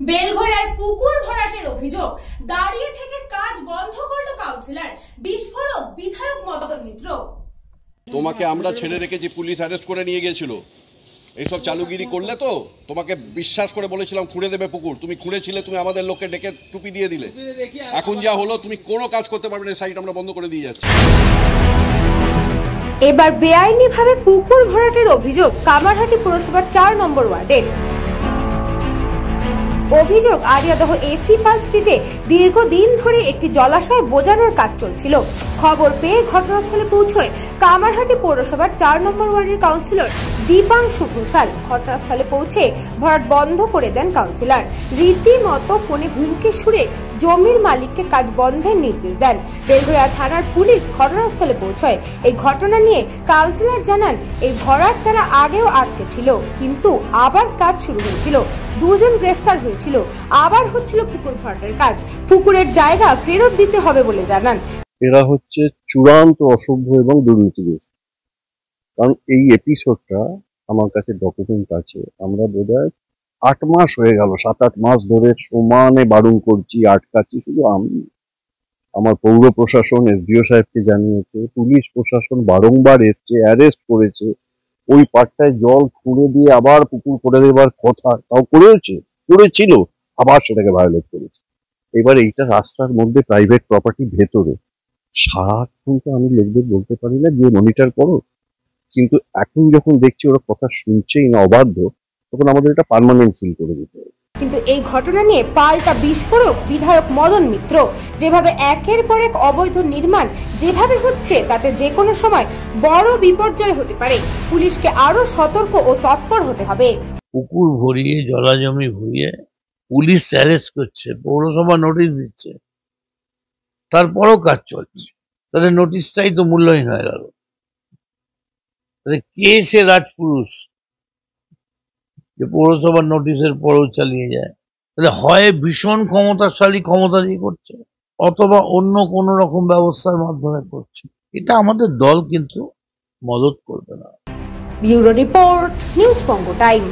বেলঘড়ায় পুকুর ভরাটের অভিযোগ, দাঁড়িয়ে থেকে কাজ বন্ধ করলো কাউন্সিলর, বিস্ফোরক বিধায়ক মদন মিত্র। তোমাকে আমরা ছেড়ে রেখেছি, পুলিশ অ্যারেস্ট করে নিয়ে গিয়েছিল। এইসব চালুগিরি করলে তো তোমাকে বিশ্বাস করে বলেছিলাম খুঁড়ে দেবে পুকুর, তুমি খুঁড়েছিলে, তুমি আমাদের লোককে ডেকে টুপি দিয়ে দিলে। এখন যা হলো, তুমি কোনো কাজ করতে পারবে না, সাইট আমরা বন্ধ করে দিয়ে যাচ্ছি। এবার বেআইনিভাবে পুকুর ভরাটের অভিযোগ কামারহাটি পুরসভার 4 নম্বর ওয়ার্ডের। অভিযোগ, আরিয়াদহ এসি পাল স্ট্রিটে দীর্ঘদিন ধরে একটি জলাশয় বোজানোর কাজ চলছিল। খবর পেয়ে ঘটনাস্থলে পৌঁছয় কামারহাটি পৌরসভার 4 নম্বর ওয়ার্ডের কাউন্সিলর দীপাংশু ঘোষাল। ঘটনাস্থলে পৌঁছে ভরাট বন্ধ করে দেন কাউন্সিলর। রীতিমতো ফোনে হুমকি সুরে জমির মালিককে কাজ বন্ধের নির্দেশ দেন। বেলঘড়া থানার পুলিশ ঘটনাস্থলে পৌঁছয়। এই ঘটনা নিয়ে কাউন্সিলর জানান, এই ভরাট তারা আগেও আটকে ছিল, কিন্তু আবার কাজ শুরু হয়েছিল। দুজন গ্রেফতার হয়েছিল, আবার হচ্ছিল পুকুর ভরাটের কাজ। পুকুরের জায়গা ফেরত দিতে হবে বলে জানান। এরা হচ্ছে চূড়ান্ত অসভ্য এবং দুর্নীতিগ্রস্ত। কারণ এই এপিসোডটা আমার কাছে ডকুমেন্ট আছে। আমরা বোধহয় 8 মাস হয়ে গেল, 7-8 মাস ধরে সমানে বারণ করছি, আটকাচ্ছি। শুধু আমি, আমার পৌর প্রশাসন এসডিও সাহেবকে জানিয়েছে, পুলিশ প্রশাসন বারংবার এসছে, অ্যারেস্ট করেছে। ওই পাটটায় জল খুঁড়ে দিয়ে আবার পুকুর করে দেবার কথা, তাও করেছিল, আবার সেটাকে ভায়োলেট করেছে। এবার এইটা রাস্তার মধ্যে, প্রাইভেট প্রপার্টি ভেতরে, সারাক্ষণ তো আমি লোকদের বলতে পারি না যে মনিটর করো, কিন্তু এখন যখন দেখছি ওরা কথা শুনছেই না, অবাধ্য, তখন আমাদের এটা পার্মানেন্ট সিল করে দিতে হবে। কিন্তু এই ঘটনা নিয়ে পাল্টা বিস্ফোরক বিধায়ক মদন মিত্র। যেভাবে একের পর এক অবৈধ নির্মাণ যেভাবে হচ্ছে, তাতে যে কোনো সময় বড় বিপর্যয় হতে পারে। পুলিশকে আরো সতর্ক ও তৎপর হতে হবে। পুকুর ভরিয়ে, জলাজমি ভরিয়ে পুলিশ অ্যারেস্ট করছে, পৌরসভা নোটিশ দিচ্ছে, তারপরও কাজ চলছে। তাহলে নোটিশটাই তো মূল্যহীন হয়ে গেল। কে সে রাজপুরুষ যে পৌরসভার নোটিশের পরেও চালিয়ে যায়? তাহলে হয় ভীষণ ক্ষমতাশালী, ক্ষমতা দিয়ে করছে, অথবা অন্য কোন রকম ব্যবস্থার মাধ্যমে করছে। এটা আমাদের দল কিন্তু মদত করবে না। ব্যুরো রিপোর্ট, নিউজ বঙ্গ টাইম।